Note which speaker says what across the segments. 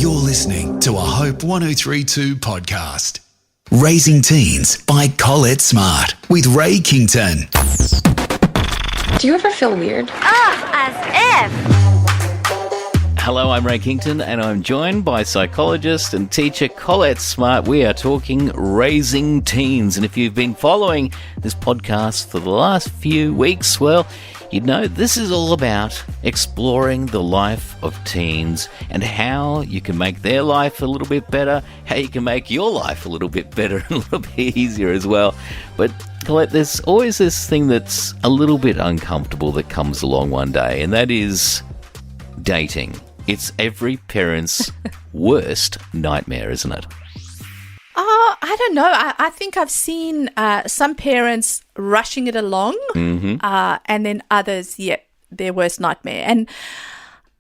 Speaker 1: You're listening to a Hope 1032 podcast. Raising Teens by Collett Smart with Ray Kington.
Speaker 2: Do you ever feel weird?
Speaker 3: As if.
Speaker 4: Hello, I'm Ray Kington and I'm joined by psychologist and teacher Collett Smart. We are talking raising teens, and if you've been following this podcast for the last few weeks, well, you know this is all about exploring the life of teens and how you can make their life a little bit better, how you can make your life a little bit better and a little bit easier as well. But Collett, there's always this thing that's a little bit uncomfortable that comes along one day, and that is dating. It's every parent's worst nightmare, isn't it?
Speaker 5: I don't know. I think I've seen some parents rushing it along, and then others, their worst nightmare. And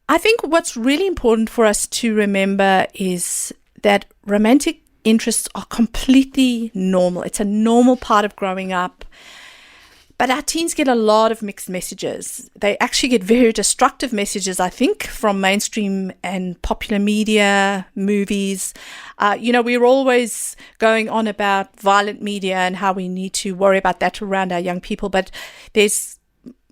Speaker 5: I think what's really important for us to remember is that romantic interests are completely normal. It's a normal part of growing up. But our teens get a lot of mixed messages. They actually get very destructive messages, I think, from mainstream and popular media, movies. We're always going on about violent media and how we need to worry about that around our young people. But there's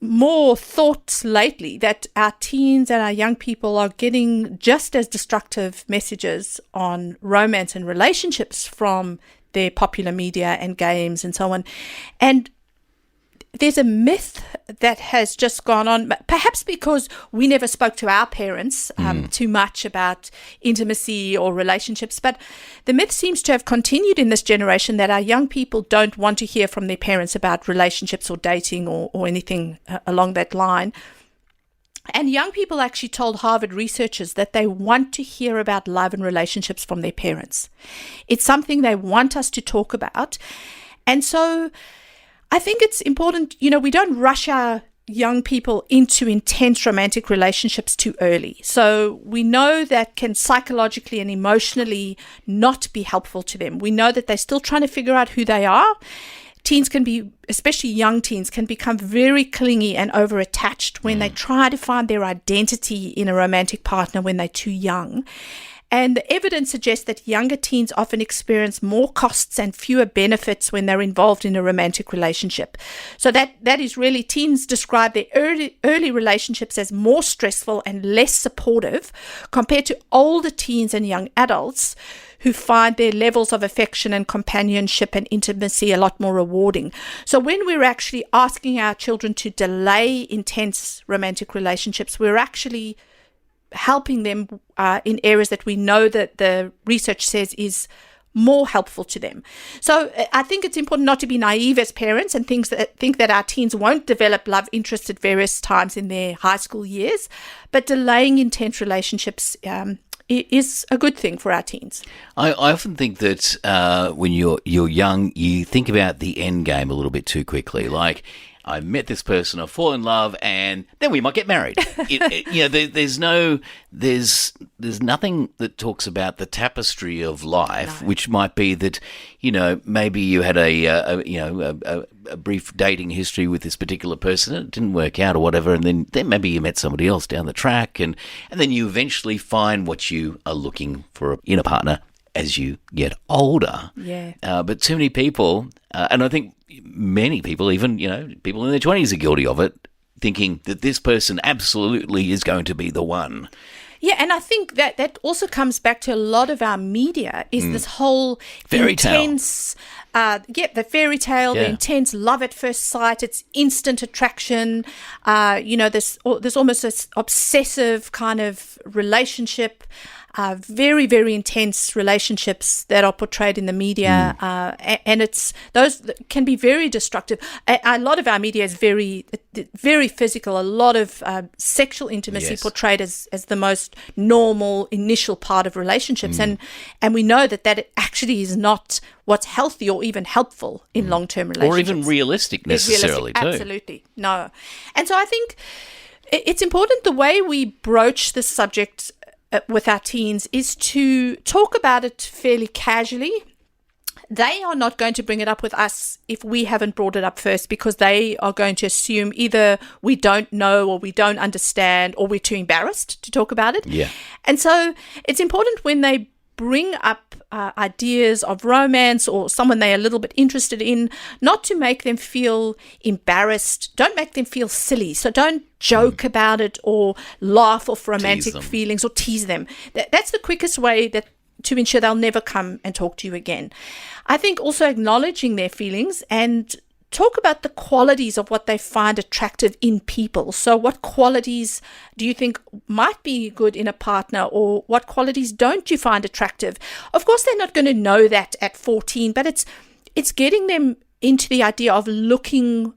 Speaker 5: more thoughts lately that our teens and our young people are getting just as destructive messages on romance and relationships from their popular media and games and so on. And there's a myth that has just gone on, perhaps because we never spoke to our parents too much about intimacy or relationships, but the myth seems to have continued in this generation that our young people don't want to hear from their parents about relationships or dating or anything along that line. And young people actually told Harvard researchers that they want to hear about love and relationships from their parents. It's something they want us to talk about. And so I think it's important, we don't rush our young people into intense romantic relationships too early. So we know that can psychologically and emotionally not be helpful to them. We know that they're still trying to figure out who they are. Teens can be, especially young teens, can become very clingy and over-attached when they try to find their identity in a romantic partner when they're too young. And the evidence suggests that younger teens often experience more costs and fewer benefits when they're involved in a romantic relationship. So that is really, teens describe their early relationships as more stressful and less supportive compared to older teens and young adults who find their levels of affection and companionship and intimacy a lot more rewarding. So when we're actually asking our children to delay intense romantic relationships, we're actually helping them in areas that we know that the research says is more helpful to them. So I think it's important not to be naive as parents and think that our teens won't develop love interests at various times in their high school years, but delaying intense relationships is a good thing for our teens.
Speaker 4: I often think that when you're young, you think about the end game a little bit too quickly. Like, I met this person, I fall in love, and then we might get married. There's nothing that talks about the tapestry of life, which might be that, maybe you had a brief dating history with this particular person, and it didn't work out or whatever, and then maybe you met somebody else down the track, and then you eventually find what you are looking for in a partner as you get older.
Speaker 5: Yeah.
Speaker 4: But too many people, and I think many people, even, people in their 20s are guilty of it, thinking that this person absolutely is going to be the one.
Speaker 5: Yeah, and I think that also comes back to a lot of our media is this whole
Speaker 4: fairy tale.
Speaker 5: Intense, the fairy tale, the intense love at first sight, it's instant attraction, there's almost this obsessive kind of relationship, very, very intense relationships that are portrayed in the media, and those can be very destructive. A lot of our media is very, very physical. A lot of sexual intimacy portrayed as the most normal initial part of relationships, and we know that actually is not what's healthy or even helpful in long-term relationships,
Speaker 4: or even realistic necessarily too.
Speaker 5: Absolutely, no. And so I think it's important the way we broach this subject with our teens is to talk about it fairly casually. They are not going to bring it up with us if we haven't brought it up first, because they are going to assume either we don't know or we don't understand or we're too embarrassed to talk about it.
Speaker 4: Yeah.
Speaker 5: And so it's important when they bring up ideas of romance or someone they're a little bit interested in, not to make them feel embarrassed. Don't make them feel silly. So don't joke about it or laugh off romantic feelings or tease them. That's the quickest way to ensure they'll never come and talk to you again. I think also acknowledging their feelings and talk about the qualities of what they find attractive in people. So what qualities do you think might be good in a partner, or what qualities don't you find attractive? Of course, they're not going to know that at 14, but it's getting them into the idea of looking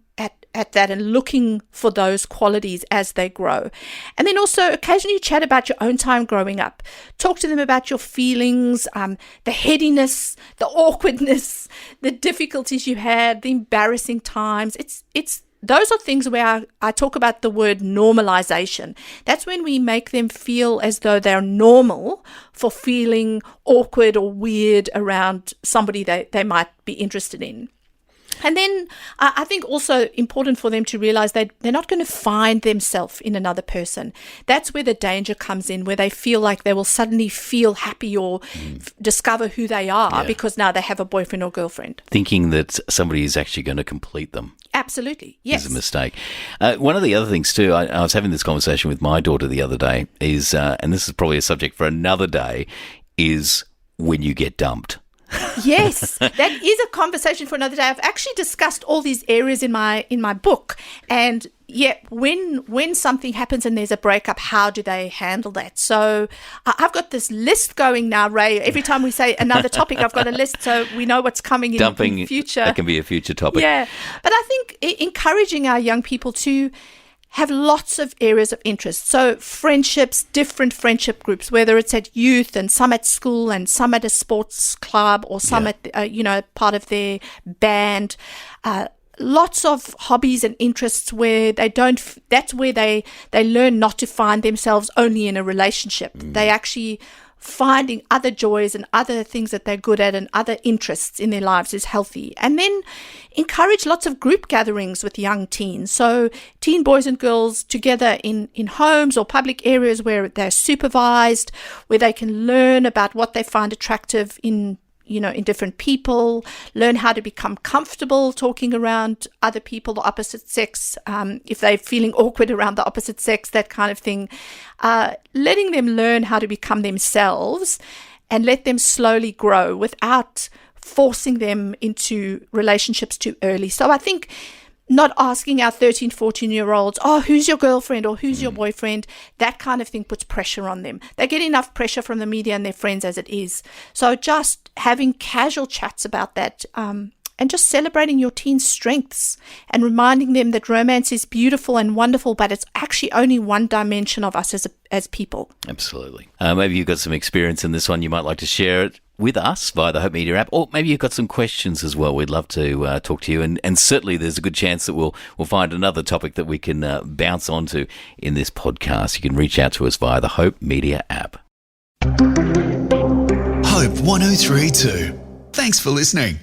Speaker 5: at that and looking for those qualities as they grow. And then also occasionally chat about your own time growing up. Talk to them about your feelings, the headiness, the awkwardness, the difficulties you had, the embarrassing times. It's those are things where I talk about the word normalization. That's when we make them feel as though they're normal for feeling awkward or weird around somebody they might be interested in. And then I think also important for them to realize they're not going to find themselves in another person. That's where the danger comes in, where they feel like they will suddenly feel happy or discover who they are because now they have a boyfriend or girlfriend.
Speaker 4: Thinking that somebody is actually going to complete them.
Speaker 5: Absolutely, yes.
Speaker 4: Is a mistake. One of the other things too, I was having this conversation with my daughter the other day, is, and this is probably a subject for another day, is when you get dumped.
Speaker 5: Yes, that is a conversation for another day. I've actually discussed all these areas in my book, and when something happens and there's a breakup, how do they handle that? So I've got this list going now, Ray. Every time we say another topic, I've got a list so we know what's coming in the future.
Speaker 4: That can be a future topic.
Speaker 5: Yeah, but I think encouraging our young people to have lots of areas of interest. So friendships, different friendship groups, whether it's at youth and some at school and some at a sports club or some at, part of their band. Lots of hobbies and interests where that's where they learn not to find themselves only in a relationship. They actually finding other joys and other things that they're good at and other interests in their lives is healthy. And then encourage lots of group gatherings with young teens. So teen boys and girls together in homes or public areas where they're supervised, where they can learn about what they find attractive in different people, learn how to become comfortable talking around other people, the opposite sex, if they're feeling awkward around the opposite sex, that kind of thing. Letting them learn how to become themselves and let them slowly grow without forcing them into relationships too early. So I think not asking our 13, 14-year-olds, who's your girlfriend or who's your boyfriend, that kind of thing puts pressure on them. They get enough pressure from the media and their friends as it is. So just having casual chats about that and just celebrating your teen's strengths and reminding them that romance is beautiful and wonderful, but it's actually only one dimension of us as people.
Speaker 4: Absolutely. Maybe you've got some experience in this one. You might like to share it with us via the Hope Media app, or maybe you've got some questions as well. We'd love to talk to you, and certainly there's a good chance that we'll find another topic that we can bounce onto in this podcast. You can reach out to us via the Hope Media app.
Speaker 1: Hope 103.2. Thanks for listening.